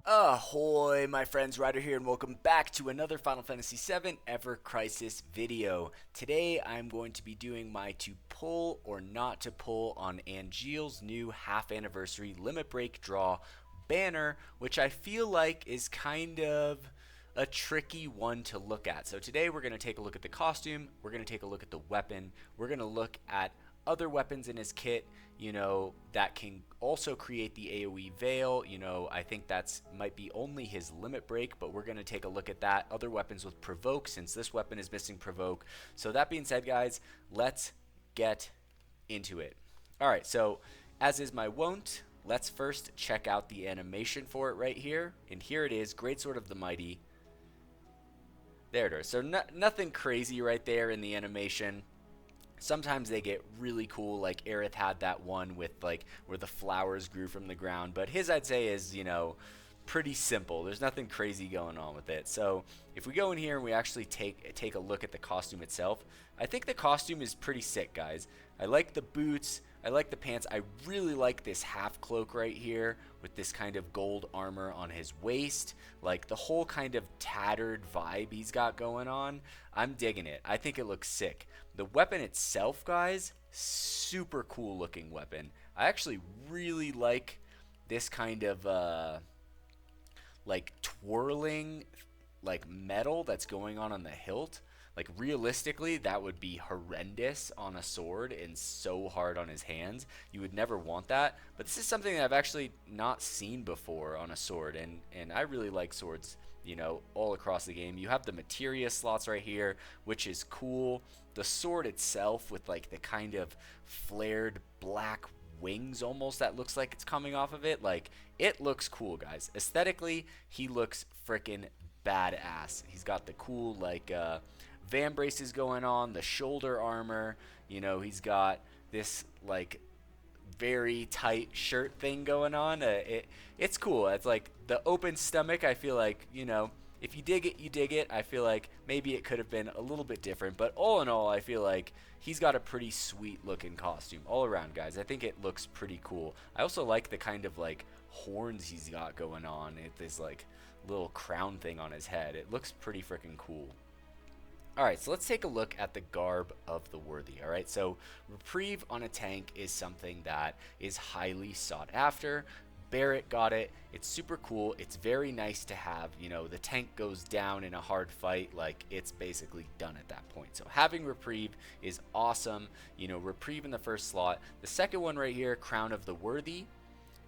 Ahoy, my friends, Ryder here, and welcome back to another Final Fantasy VII Ever Crisis video. Today, I'm going to be doing my to pull or not to pull on Angeal's new half-anniversary limit break draw banner, which I feel like is kind of a tricky one to look at. So today, we're going to take a look at the costume, we're going to take a look at the weapon, we're going to look at other weapons in his kit, that can also create the AoE veil. I think that's might be only his limit break, but we're going to take a look at that. Other weapons with provoke, since this weapon is missing provoke. So that being said, guys, let's get into it. All right, so as is my wont, let's first check out the animation for it right here. And here it is, Greatsword of the Mighty. There it is. So nothing crazy right there in the animation. Sometimes they get really cool, like Aerith had that one with like where the flowers grew from the ground, but his, I'd say, is pretty simple. There's nothing crazy going on with it. So if we go in here and we actually take a look at the costume itself, I think the costume is pretty sick, guys. I like the boots, I like the pants. I really like this half cloak right here with this kind of gold armor on his waist, like the whole kind of tattered vibe he's got going on. I'm digging it. I think it looks sick. The weapon itself, guys, super cool looking weapon. I actually really like this kind of like twirling like metal that's going on the hilt. Like realistically, that would be horrendous on a sword and so hard on his hands. You would never want that. But this is something that I've actually not seen before on a sword, and I really like swords, all across the game. You have the materia slots right here, which is cool. The sword itself with like the kind of flared black wings almost that looks like it's coming off of it, like it looks cool, guys. Aesthetically, he looks freaking badass. He's got the cool like van braces going on, the shoulder armor, he's got this like very tight shirt thing going on. It's cool. It's like the open stomach. I feel like, if you dig it, you dig it. I feel like maybe it could have been a little bit different, but all in all, I feel like he's got a pretty sweet looking costume all around, guys. I think it looks pretty cool. I also like the kind of like horns he's got going on. This like little crown thing on his head. It looks pretty freaking cool. Alright, so let's take a look at the garb of the worthy. Alright, so reprieve on a tank is something that is highly sought after. Barrett got it. It's super cool. It's very nice to have. The tank goes down in a hard fight, like it's basically done at that point. So having reprieve is awesome. Reprieve in the first slot. The second one right here, crown of the worthy.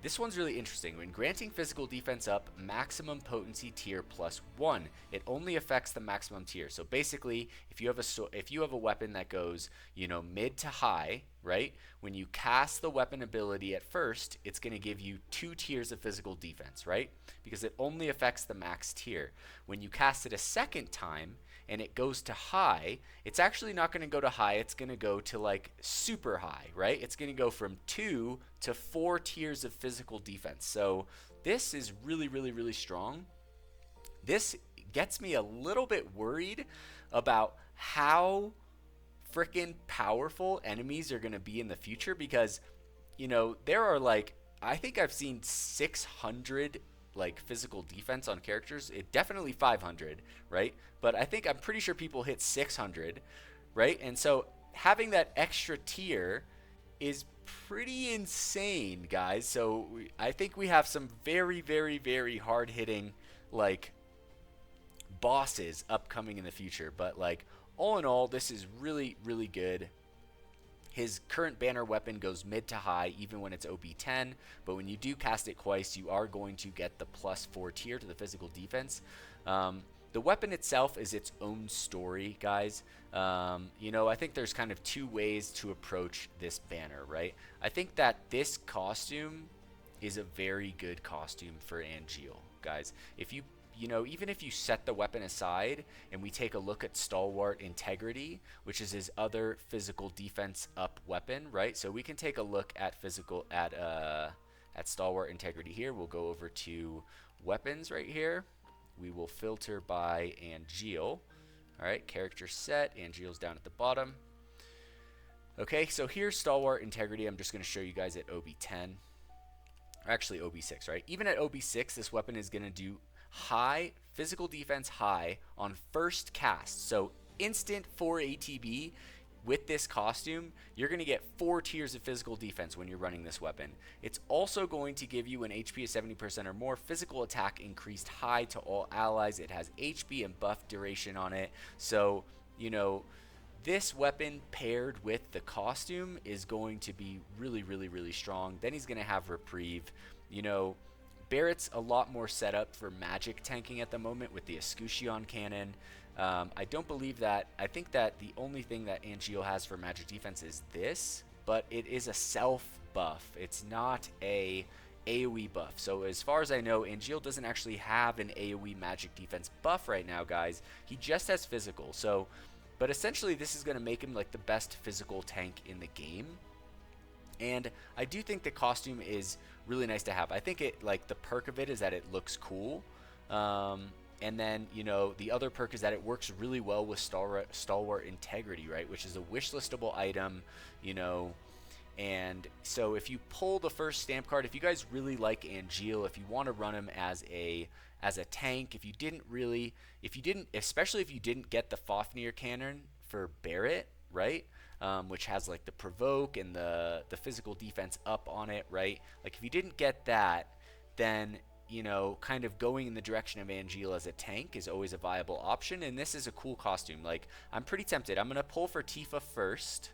This one's really interesting. When granting physical defense up, maximum potency tier +1. It only affects the maximum tier. So basically, if you have a weapon that goes, mid to high, right? When you cast the weapon ability at first, it's going to give you 2 tiers of physical defense, right? Because it only affects the max tier. When you cast it a second time and it goes to high, it's actually not going to go to high. It's going to go to like super high, right? It's going to go from 2 to 4 tiers of physical defense. So this is really, really, really strong. This gets me a little bit worried about how freaking powerful enemies are going to be in the future, because there are like, I think I've seen 600 like physical defense on characters. It definitely 500, right? But I'm pretty sure people hit 600, right? And so having that extra tier is pretty insane, guys. So I think we have some very, very, very hard hitting like bosses upcoming in the future. But like all in all, this is really, really good. His current banner weapon goes mid to high even when it's OB10, but when you do cast it twice, you are going to get the +4 tier to the physical defense. The weapon itself is its own story, guys. I think there's kind of 2 ways to approach this banner, right? I think that this costume is a very good costume for Angeal, guys. If you even if you set the weapon aside and we take a look at Stalwart Integrity, which is his other physical defense up weapon, right? So we can take a look at Stalwart Integrity here. We'll go over to weapons right here. We will filter by Angeal. All right, character set. Angeal's down at the bottom. Okay, so here's Stalwart Integrity. I'm just going to show you guys at OB10. or actually OB6, right? Even at OB6, this weapon is going to do high physical defense high on first cast. So instant 4 ATB with this costume, you're going to get 4 tiers of physical defense when you're running this weapon. It's also going to give you an HP of 70% or more, physical attack increased high to all allies. It has HP and buff duration on it. So, you know, this weapon paired with the costume is going to be really, really, really strong. Then he's going to have reprieve. You know, Barrett's a lot more set up for magic tanking at the moment with the Escutcheon cannon. I don't believe that. I think that the only thing that Angeal has for magic defense is this, but it is a self buff. It's not a AoE buff. So as far as I know, Angeal doesn't actually have an AoE magic defense buff right now, guys. He just has physical. So, but essentially this is going to make him like the best physical tank in the game. And I do think the costume is really nice to have. I think it, like, the perk of it is that it looks cool. And then, you know, the other perk is that it works really well with Stalwart Integrity, right? Which is a wishlistable item, you know. And so if you pull the first stamp card, if you guys really like Angeal, if you want to run him as a tank, especially if you didn't get the Fafnir cannon for Barrett, right? Which has like the provoke and the physical defense up on it, right? Like if you didn't get that, then, you know, kind of going in the direction of Angeal as a tank is always a viable option. And this is a cool costume. Like, I'm pretty tempted. I'm going to pull for Tifa first,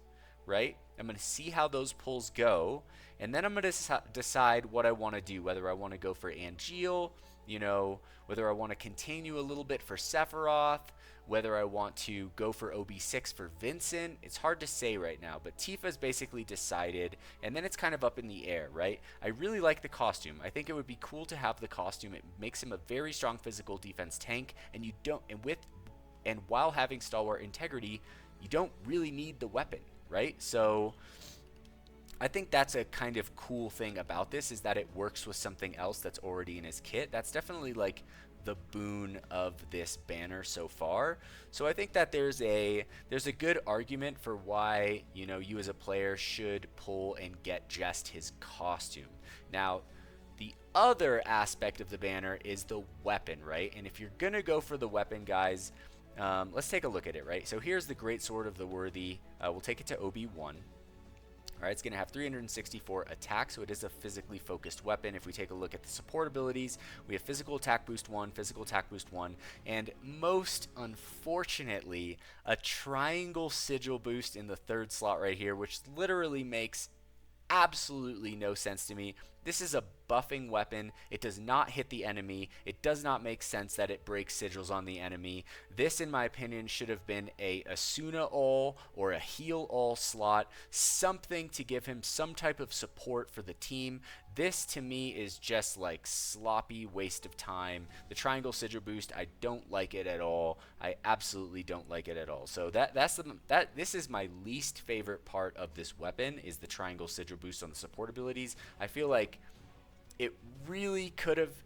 right? I'm going to see how those pulls go. And then I'm going to decide what I want to do, whether I want to go for Angeal, you know, whether I want to continue a little bit for Sephiroth, whether I want to go for OB6 for Vincent. It's hard to say right now, but Tifa's basically decided, and then it's kind of up in the air, right? I really like the costume. I think it would be cool to have the costume. It makes him a very strong physical defense tank, and while having Stalwart Integrity, you don't really need the weapon, right? So I think that's a kind of cool thing about this, is that it works with something else that's already in his kit. That's definitely like the boon of this banner so far. So I think that there's a good argument for why, you know, you as a player should pull and get just his costume. Now, the other aspect of the banner is the weapon, right? And if you're gonna go for the weapon, guys, let's take a look at it, right? So here's the Great Sword of the Worthy. We'll take it to OB1. All right, it's going to have 364 attack, so it is a physically focused weapon. If we take a look at the support abilities, we have physical attack boost 1, physical attack boost 1, and most unfortunately, a triangle sigil boost in the third slot right here, which literally makes absolutely no sense to me. This is a buffing weapon. It does not hit the enemy. It does not make sense that it breaks sigils on the enemy. This, in my opinion, should have been a Asuna all or a heal all slot, something to give him some type of support for the team. This, to me, is just like sloppy waste of time. The triangle sigil boost, I don't like it at all. I absolutely don't like it at all. So this is my least favorite part of this weapon, is the triangle sigil boost on the support abilities. I feel like it really could have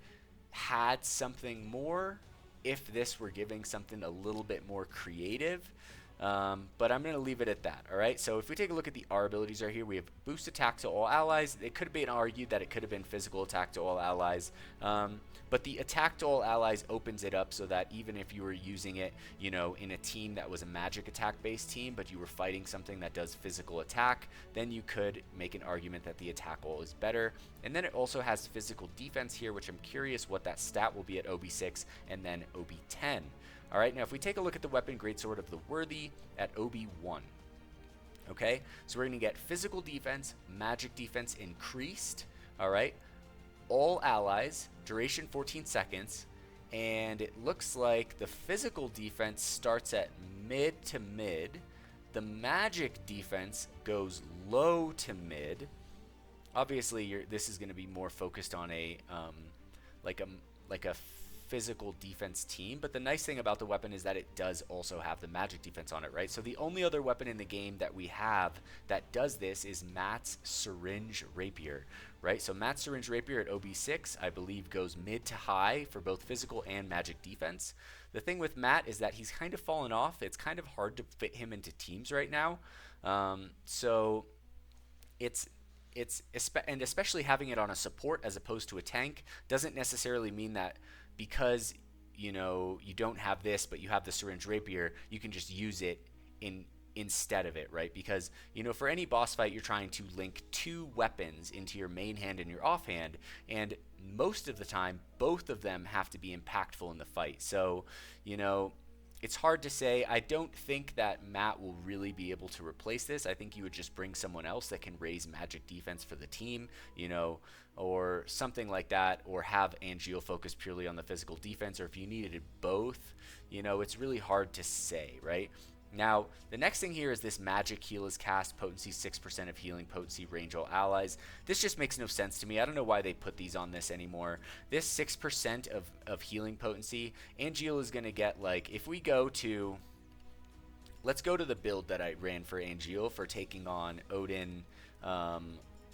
had something more if this were giving something a little bit more creative. But I'm going to leave it at that. All right. So if we take a look at the R abilities right here, we have boost attack to all allies. It could have been argued that it could have been physical attack to all allies. But the attack to all allies opens it up so that even if you were using it, you know, in a team that was a magic attack based team, but you were fighting something that does physical attack, then you could make an argument that the attack all is better. And then it also has physical defense here, which I'm curious what that stat will be at OB6 and then OB10. All right, now if we take a look at the weapon Greatsword of the Worthy at OB1, okay, so we're going to get physical defense, magic defense increased, all right, all allies, duration 14 seconds, and it looks like the physical defense starts at mid to mid, the magic defense goes low to mid. Obviously, this is going to be more focused on a physical defense team, but the nice thing about the weapon is that it does also have the magic defense on it, right? So the only other weapon in the game that we have that does this is Matt's Syringe Rapier, right? So Matt's Syringe Rapier at OB6, I believe, goes mid to high for both physical and magic defense. The thing with Matt is that he's kind of fallen off. It's kind of hard to fit him into teams right now. So it's and especially having it on a support as opposed to a tank doesn't necessarily mean that because you don't have this but you have the syringe rapier, you can just use it instead of it, right? Because for any boss fight, you're trying to link two weapons into your main hand and your offhand, and most of the time both of them have to be impactful in the fight. So it's hard to say. I don't think that Matt will really be able to replace this. I think you would just bring someone else that can raise magic defense for the team, or something like that, or have Angeal focus purely on the physical defense, or if you needed both, it's really hard to say, right? Now, the next thing here is this magic heal is cast, potency 6% of healing, potency range all allies. This just makes no sense to me. I don't know why they put these on this anymore. This 6% of healing potency, Angeal is going to get, like, if we go to, let's go to the build that I ran for Angeal for taking on Odin,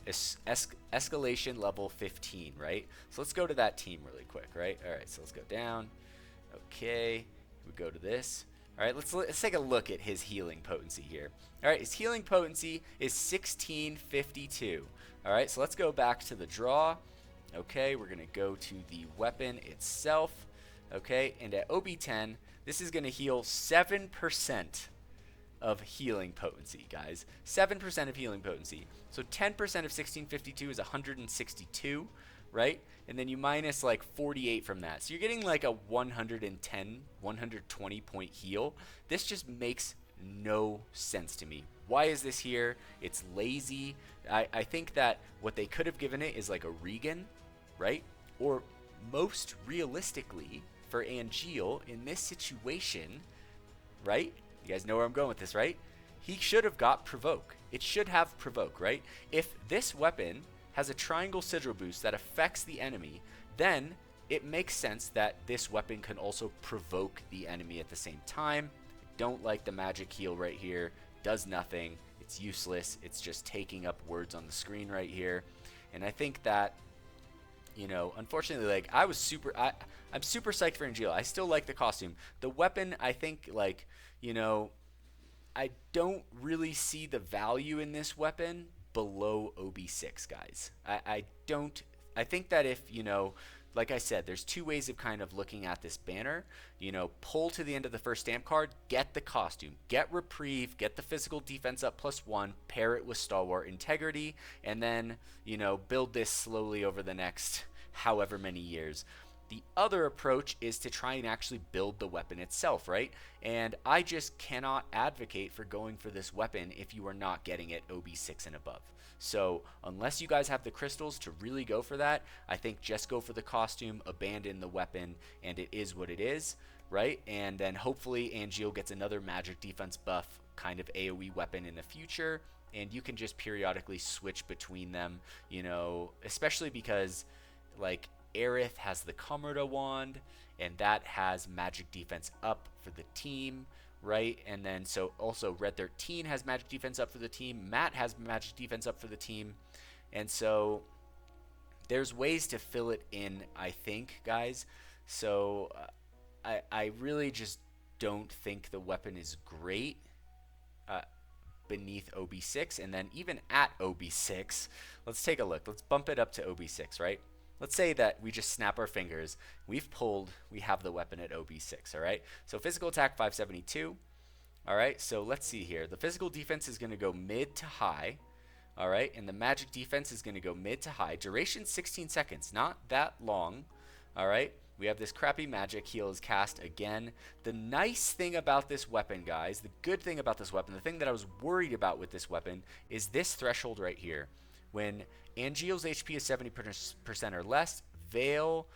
escalation level 15, right? So let's go to that team really quick, right? All right, so let's go down. Okay, we go to this. All right, let's take a look at his healing potency here. All right, his healing potency is 1652. All right, so let's go back to the draw. Okay, we're going to go to the weapon itself. Okay, and at OB10, this is going to heal 7% of healing potency, guys. 7% of healing potency. So 10% of 1652 is 162, right? And then you minus like 48 from that. So you're getting like a 110, 120 point heal. This just makes no sense to me. Why is this here? It's lazy. I think that what they could have given it is like a Regan, right? Or most realistically for Angeal in this situation, right? You guys know where I'm going with this, right? He should have got Provoke. It should have Provoke, right? If this weapon has a triangle sigil boost that affects the enemy, then it makes sense that this weapon can also provoke the enemy at the same time. I don't like the magic heal right here. Does nothing. It's useless. It's just taking up words on the screen right here. And I think that, unfortunately, like, I'm super psyched for Angeal. I still like the costume. The weapon, I think, like, I don't really see the value in this weapon below OB6, guys. I think that if, like I said, there's two ways of kind of looking at this banner. Pull to the end of the first stamp card, get the costume, get Reprieve, get the physical defense up +1, pair it with Stalwart Integrity, and then, build this slowly over the next however many years. The other approach is to try and actually build the weapon itself, right? And I just cannot advocate for going for this weapon if you are not getting it OB6 and above. So unless you guys have the crystals to really go for that, I think just go for the costume, abandon the weapon, and it is what it is, right? And then hopefully Angeal gets another magic defense buff kind of AoE weapon in the future, and you can just periodically switch between them, especially because, like, Aerith has the Camarada wand, and that has magic defense up for the team, right? And then so also Red 13 has magic defense up for the team. Matt has magic defense up for the team. And so there's ways to fill it in, I think, guys. So I really just don't think the weapon is great beneath OB6. And then even at OB6, let's take a look. Let's bump it up to OB6, right? Let's say that we just snap our fingers. We've pulled. We have the weapon at OB6, all right? So physical attack 572. All right, so let's see here. The physical defense is going to go mid to high, all right? And the magic defense is going to go mid to high. Duration 16 seconds, not that long, all right? We have this crappy magic heal is cast again. The nice thing about this weapon, guys, the good thing about this weapon, the thing that I was worried about with this weapon is this threshold right here. When Angeal's HP is 70% or less, Veil,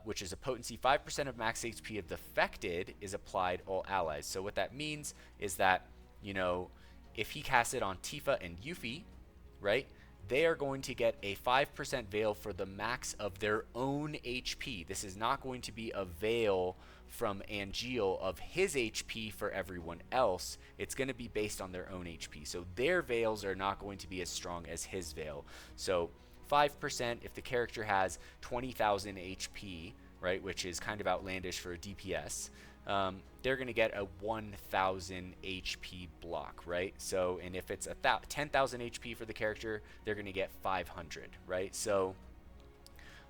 which is a potency 5% of max HP of defected, is applied all allies. So what that means is that, if he casts it on Tifa and Yuffie, right, they are going to get a 5% Veil for the max of their own HP. This is not going to be a Veil from Angeal of his HP for everyone else. It's going to be based on their own HP. So their Veils are not going to be as strong as his Veil. So 5% if the character has 20,000 HP, right, which is kind of outlandish for a DPS, they're going to get a 1000 HP block, right? So, and if it's 10,000 HP for the character, they're going to get 500, right? So,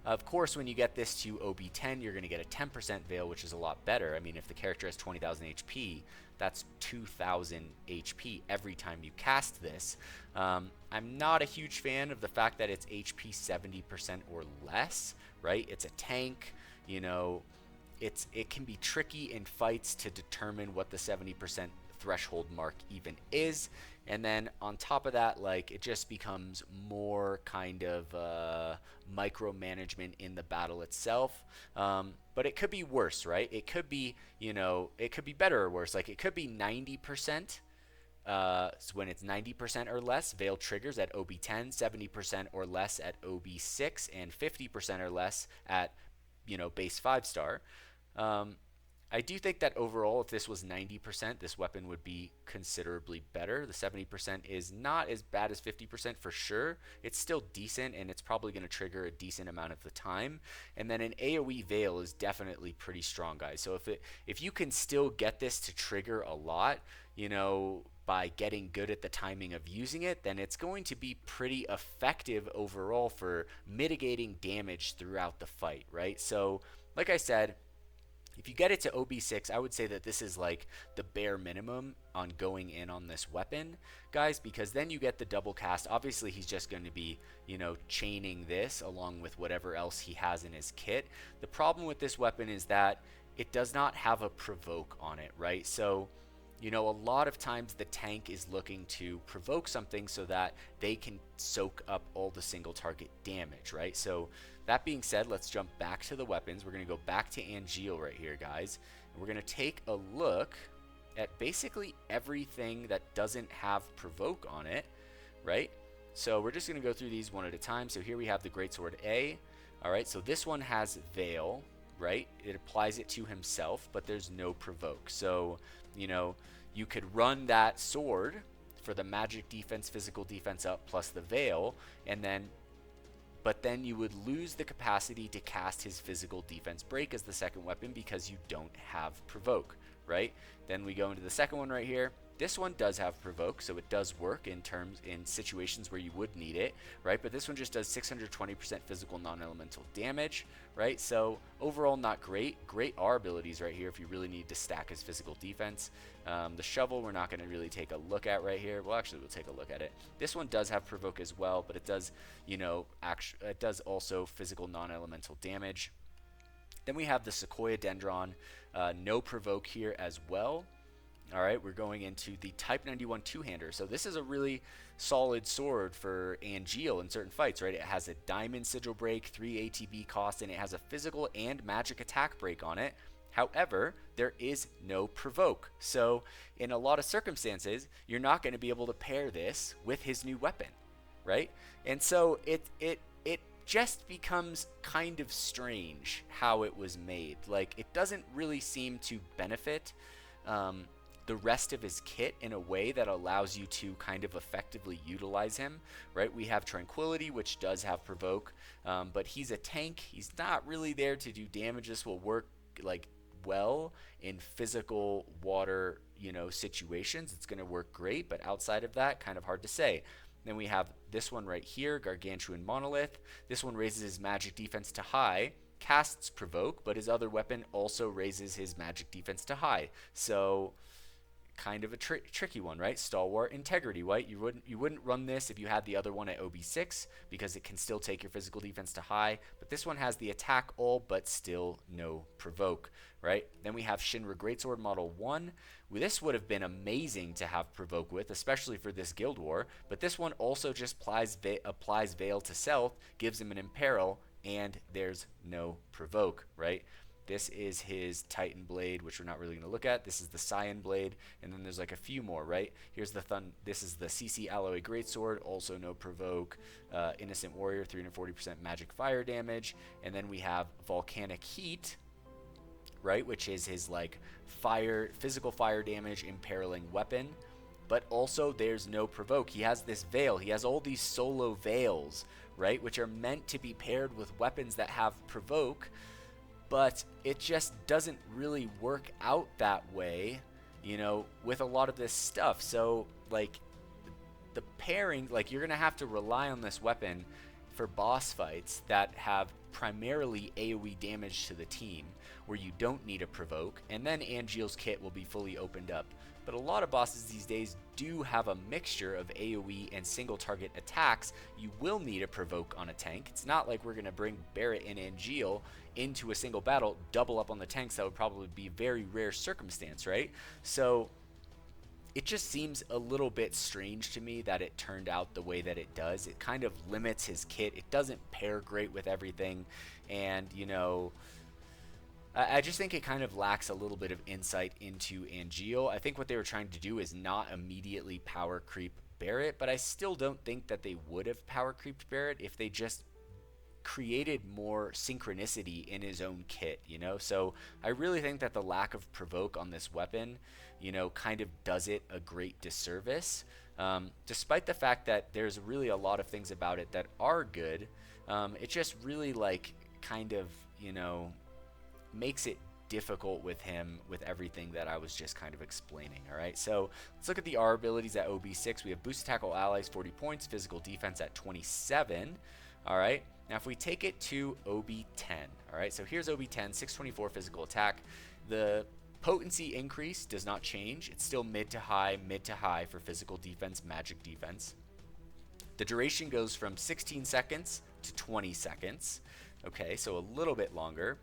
of course, when you get this to OB10, you're going to get a 10% Veil, which is a lot better. I mean, if the character has 20,000 HP, that's 2,000 HP every time you cast this. I'm not a huge fan of the fact that it's HP 70% or less, right? It's a tank, you know, it can be tricky in fights to determine what the 70% threshold mark even is. And then on top of that, like, it just becomes more kind of micromanagement in the battle itself. But it could be worse, right? It could be, you know, it could be better or worse. Like, it could be 90%. So when it's 90% or less, Veil triggers at OB10, 70% or less at OB6, and 50% or less at, you know, base 5-star. I do think that overall, if this was 90%, this weapon would be considerably better. The 70% is not as bad as 50% for sure. It's still decent, and it's probably going to trigger a decent amount of the time. And then an AoE Veil is definitely pretty strong, guys. So if you can still get this to trigger a lot, you know, by getting good at the timing of using it, then it's going to be pretty effective overall for mitigating damage throughout the fight, right? So, like I said, if you get it to OB6, I would say that this is like the bare minimum on going in on this weapon, guys, because then you get the double cast. Obviously, he's just going to be, you know, chaining this along with whatever else he has in his kit. The problem with this weapon is that it does not have a provoke on it, right? So, you know, a lot of times the tank is looking to provoke something so that they can soak up all the single target damage, right? So that being said, let's jump back to the weapons. We're going to go back to Angeal right here, guys. And we're going to take a look at basically everything that doesn't have provoke on it, right? So we're just going to go through these one at a time. So here we have the Greatsword A. All right, so this one has Veil, right? It applies it to himself, but there's no provoke. So, you know, you could run that sword for the magic defense, physical defense up plus the Veil, and then, but then you would lose the capacity to cast his physical defense break as the second weapon because you don't have provoke, right? Then we go into the second one right here. This one does have provoke, so it does work in situations where you would need it, right? But this one just does 620% physical non-elemental damage, right? So overall, not great. Great R abilities right here if you really need to stack his physical defense. The shovel we're not going to really take a look at right here. Well, actually, we'll take a look at it. This one does have provoke as well, but it does, you know, it does also physical non-elemental damage. Then we have the Sequoia Dendron, no provoke here as well. All right, we're going into the Type 91 two-hander. So this is a really solid sword for Angeal in certain fights, right? It has a diamond sigil break, 3 ATB cost, and it has a physical and magic attack break on it. However, there is no provoke. So in a lot of circumstances, you're not going to be able to pair this with his new weapon, right? And so it just becomes kind of strange how it was made. Like, it doesn't really seem to benefit the rest of his kit in a way that allows you to kind of effectively utilize him, right? We have Tranquility, which does have provoke, but he's a tank. He's not really there to do damage. This will work like well in physical water, you know, situations. It's going to work great, but outside of that, kind of hard to say. Then we have this one right here, Gargantuan Monolith. This one raises his magic defense to high, casts provoke, but his other weapon also raises his magic defense to high. So kind of a tricky one, right? Stalwart Integrity, right? You wouldn't run this if you had the other one at OB6 because it can still take your physical defense to high, but this one has the attack all but still no provoke, right? Then we have Shinra Greatsword Model 1. This would have been amazing to have provoke with, especially for this Guild War, but this one also just applies Veil to Self, gives him an Imperil, and there's no provoke, right? This is his Titan Blade, which we're not really going to look at. This is the Cyan Blade, and then there's like a few more, right? Here's the This is the CC Alloy Greatsword, also no provoke. Innocent Warrior, 340% magic fire damage, and then we have Volcanic Heat, right, which is his like physical fire damage imperiling weapon. But also there's no provoke. He has this Veil. He has all these solo Veils, right, which are meant to be paired with weapons that have provoke. but it just doesn't really work out that way, you know, with a lot of this stuff. So like the pairing, like you're gonna have to rely on this weapon for boss fights that have primarily AoE damage to the team, where you don't need a provoke, and then Angeal's kit will be fully opened up. But a lot of bosses these days do have a mixture of AoE and single target attacks. You will need a provoke on a tank. It's not like we're going to bring Barret and Angeal into a single battle, double up on the tanks. That would probably be a very rare circumstance, right? So it just seems a little bit strange to me that it turned out the way that it does. It kind of limits his kit. It doesn't pair great with everything. And, you know, I just think it kind of lacks a little bit of insight into Angeal. I think what they were trying to do is not immediately power creep Barret, but I still don't think that they would have power creeped Barret if they just created more synchronicity in his own kit, you know? So I really think that the lack of provoke on this weapon, you know, kind of does it a great disservice. Despite the fact that there's really a lot of things about it that are good, it just really like kind of, you know, makes it difficult with him with everything that I was just kind of explaining. All right, so let's look at the R abilities at OB6. We have boost attack all allies 40 points, physical defense at 27. All right, now if we take it to OB10, all right, so here's OB10, 624 physical attack. The potency increase does not change. It's still mid to high for physical defense, magic defense. The duration goes from 16 seconds to 20 seconds. Okay, so a little bit longer.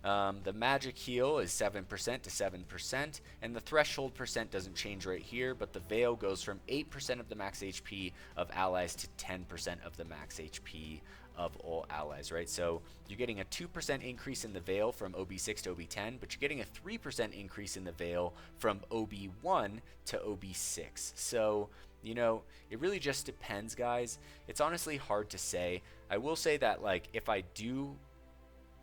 The magic heal is 7% to 7%, and the threshold percent doesn't change right here, but the veil goes from 8% of the max HP of allies to 10% of the max HP of all allies, right? So you're getting a 2% increase in the veil from OB6 to OB10, but you're getting a 3% increase in the veil from OB1 to OB6. So, you know, it really just depends, guys. It's honestly hard to say. I will say that, like, if I do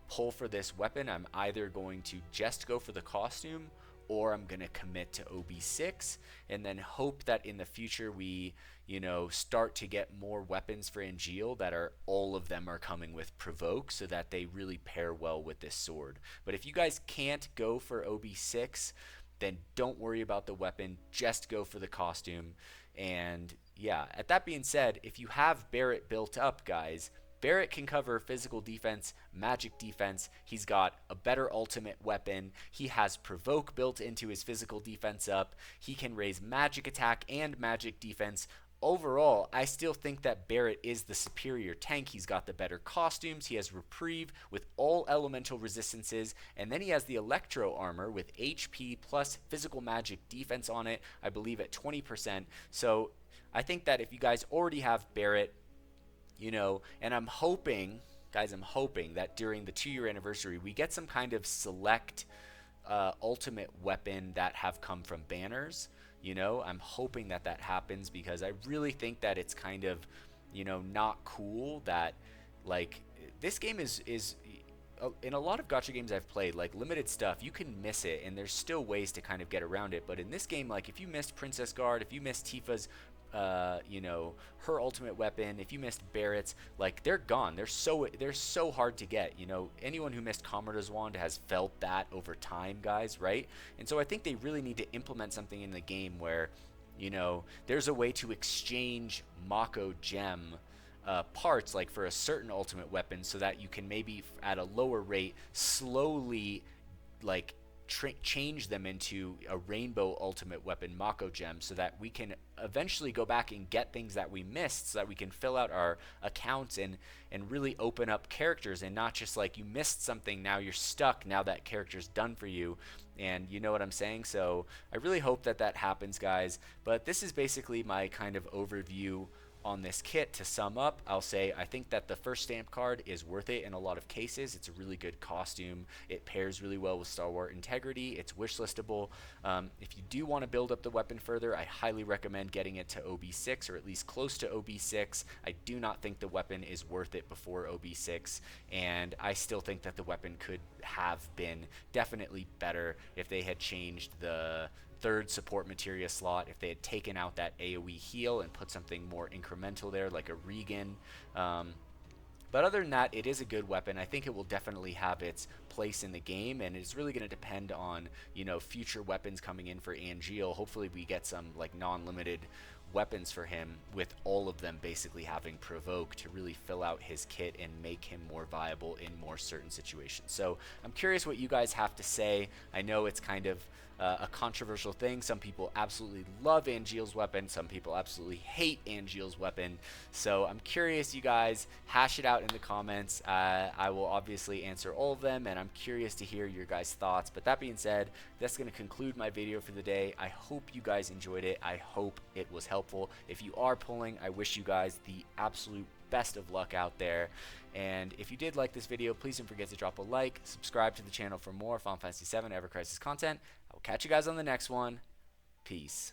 pull for this weapon, I'm either going to just go for the costume or I'm going to commit to OB6 and then hope that in the future we, you know, start to get more weapons for Angeal that are all of them are coming with provoke so that they really pair well with this sword. But if you guys can't go for OB6, then don't worry about the weapon, just go for the costume. And yeah, at that being said, if you have Barret built up, guys, Barret can cover physical defense, magic defense. He's got a better ultimate weapon. He has provoke built into his physical defense up. He can raise magic attack and magic defense. Overall, I still think that Barret is the superior tank. He's got the better costumes. He has reprieve with all elemental resistances. And then he has the electro armor with HP plus physical magic defense on it, I believe at 20%. So I think that if you guys already have Barret, you know, and I'm hoping, guys, I'm hoping that during the 2-year anniversary, we get some kind of select ultimate weapon that have come from banners. You know, I'm hoping that that happens because I really think that it's kind of, you know, not cool that, like, this game is in a lot of gacha games I've played, like limited stuff, you can miss it and there's still ways to kind of get around it. But in this game, like if you missed Princess Guard, if you missed Tifa's you know, her ultimate weapon, if you missed Barret's, like they're gone. They're so hard to get. You know, anyone who missed Commodus Wand has felt that over time, guys, right? And so I think they really need to implement something in the game where, you know, there's a way to exchange Mako gem parts, like for a certain ultimate weapon, so that you can maybe at a lower rate slowly, like, change them into a rainbow ultimate weapon Mako gem, so that we can eventually go back and get things that we missed, so that we can fill out our accounts and really open up characters, and not just like you missed something, now you're stuck, now that character's done for you. And you know what I'm saying? So I really hope that that happens, guys. But this is basically my kind of overview on this kit. To sum up, I'll say I think that the first stamp card is worth it in a lot of cases. It's a really good costume. It pairs really well with Stalwart Integrity. It's wishlistable. If you do want to build up the weapon further, I highly recommend getting it to OB6 or at least close to OB6. I do not think the weapon is worth it before OB6, and I still think that the weapon could have been definitely better if they had changed the third support materia slot, if they had taken out that AoE heal and put something more incremental there, like a Regan. But other than that, it is a good weapon. I think it will definitely have its place in the game, and it's really going to depend on, you know, future weapons coming in for Angeal. Hopefully we get some like non-limited weapons for him, with all of them basically having provoke to really fill out his kit and make him more viable in more certain situations. So I'm curious what you guys have to say. I know it's kind of a controversial thing. Some people absolutely love Angeal's weapon. Some people absolutely hate Angeal's weapon. So I'm curious, you guys, hash it out in the comments. I will obviously answer all of them, and I'm curious to hear your guys' thoughts. But that being said, that's going to conclude my video for the day. I hope you guys enjoyed it. I hope it was helpful. If you are pulling, I wish you guys the absolute best of luck out there. And if you did like this video, please don't forget to drop a like, subscribe to the channel for more Final Fantasy VII Ever Crisis content. I will catch you guys on the next one. Peace.